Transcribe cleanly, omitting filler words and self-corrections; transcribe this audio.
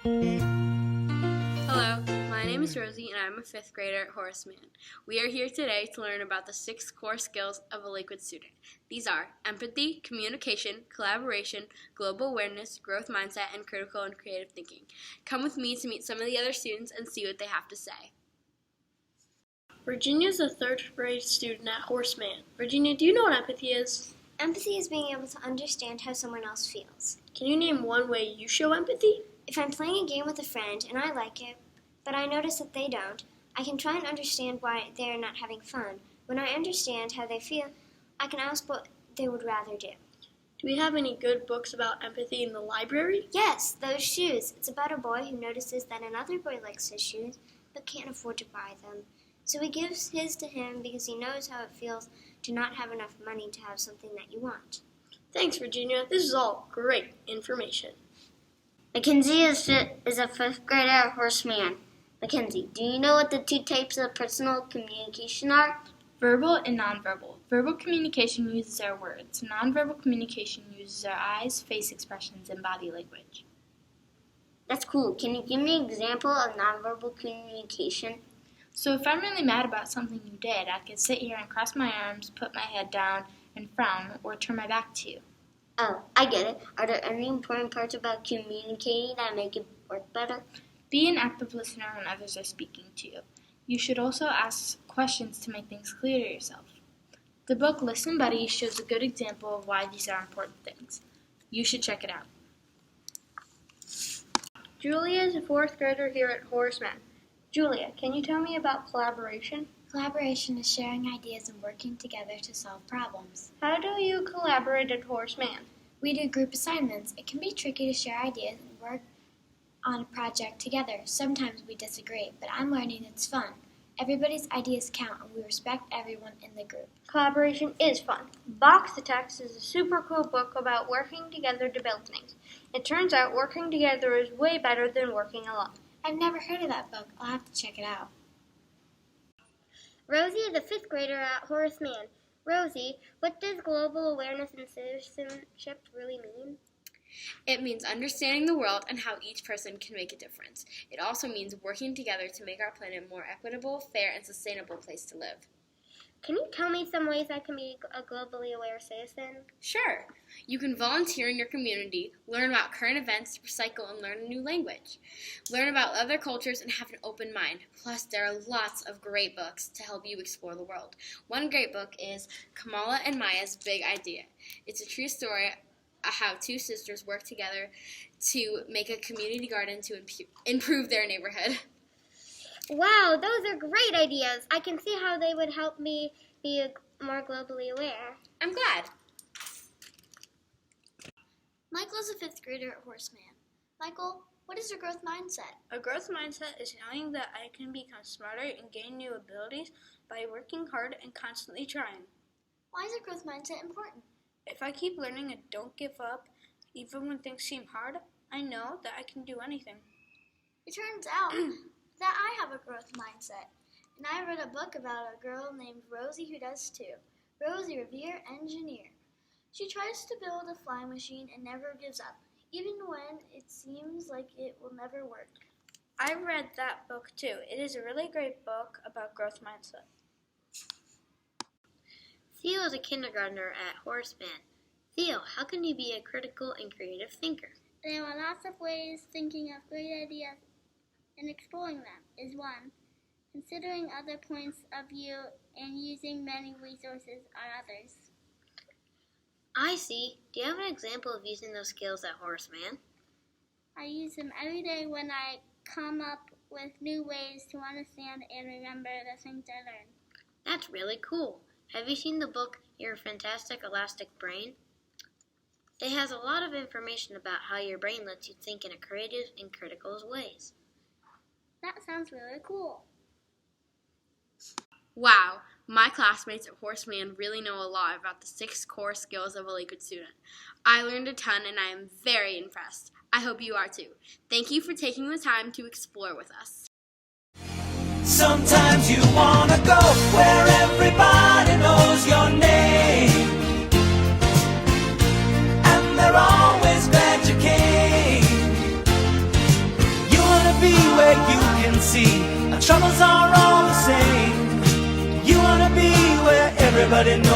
Hello, my name is Rosie and I'm a 5th grader at Horace Mann. We are here today to learn about the 6 core skills of a Lakewood student. These are empathy, communication, collaboration, global awareness, growth mindset, and critical and creative thinking. Come with me to meet some of the other students and see what they have to say. Virginia is a 3rd grade student at Horace Mann. Virginia, do you know what empathy is? Empathy is being able to understand how someone else feels. Can you name one way you show empathy? If I'm playing a game with a friend and I like it, but I notice that they don't, I can try and understand why they are not having fun. When I understand how they feel, I can ask what they would rather do. Do we have any good books about empathy in the library? Yes, Those Shoes. It's about a boy who notices that another boy likes his shoes, but can't afford to buy them. So he gives his to him because he knows how it feels to not have enough money to have something that you want. Thanks, Virginia. This is all great information. Mackenzie is a 5th grader at Horace Mann. Mackenzie, do you know what the 2 types of personal communication are? Verbal and nonverbal. Verbal communication uses our words. Nonverbal communication uses our eyes, face expressions, and body language. That's cool. Can you give me an example of nonverbal communication? So if I'm really mad about something you did, I could sit here and cross my arms, put my head down, and frown, or turn my back to you. Oh, I get it. Are there any important parts about communicating that make it work better? Be an active listener when others are speaking to you. You should also ask questions to make things clear to yourself. The book Listen Buddy shows a good example of why these are important things. You should check it out. Julia is a 4th grader here at Horace Mann. Julia, can you tell me about collaboration? Collaboration is sharing ideas and working together to solve problems. How do you collaborate at Horace Mann? We do group assignments. It can be tricky to share ideas and work on a project together. Sometimes we disagree, but I'm learning it's fun. Everybody's ideas count and we respect everyone in the group. Collaboration is fun. Box the Text is a super cool book about working together to build things. It turns out working together is way better than working alone. I've never heard of that book. I'll have to check it out. Rosie is a 5th grader at Horace Mann. Rosie, what does global awareness and citizenship really mean? It means understanding the world and how each person can make a difference. It also means working together to make our planet a more equitable, fair, and sustainable place to live. Can you tell me some ways I can be a globally aware citizen? Sure. You can volunteer in your community, learn about current events, recycle, and learn a new language. Learn about other cultures and have an open mind. Plus, there are lots of great books to help you explore the world. One great book is Kamala and Maya's Big Idea. It's a true story of how 2 sisters work together to make a community garden to improve their neighborhood. Wow, those are great ideas. I can see how they would help me be more globally aware. I'm glad. Michael is a 5th grader at Horace Mann. Michael, what is your growth mindset? A growth mindset is knowing that I can become smarter and gain new abilities by working hard and constantly trying. Why is a growth mindset important? If I keep learning and don't give up, even when things seem hard, I know that I can do anything. It turns out that I have a growth mindset, and I read a book about a girl named Rosie who does too. Rosie Revere, engineer. She tries to build a flying machine and never gives up, even when it seems like it will never work. I read that book too. It is a really great book about growth mindset. Theo is a kindergartner at Horace Mann. Theo, how can you be a critical and creative thinker? There are lots of ways thinking of great ideas and exploring them is one. Considering other points of view and using many resources are others. I see. Do you have an example of using those skills at Horace Mann? I use them every day when I come up with new ways to understand and remember the things I learn. That's really cool. Have you seen the book Your Fantastic Elastic Brain? It has a lot of information about how your brain lets you think in a creative and critical ways. That sounds really cool. Wow, my classmates at Horace Mann really know a lot about the 6 core skills of a Lakewood student. I learned a ton and I am very impressed. I hope you are too. Thank you for taking the time to explore with us. Sometimes you wanna go where everybody knows your name, and they're always glad you came. where you can see our troubles are all the same. You wanna be where everybody knows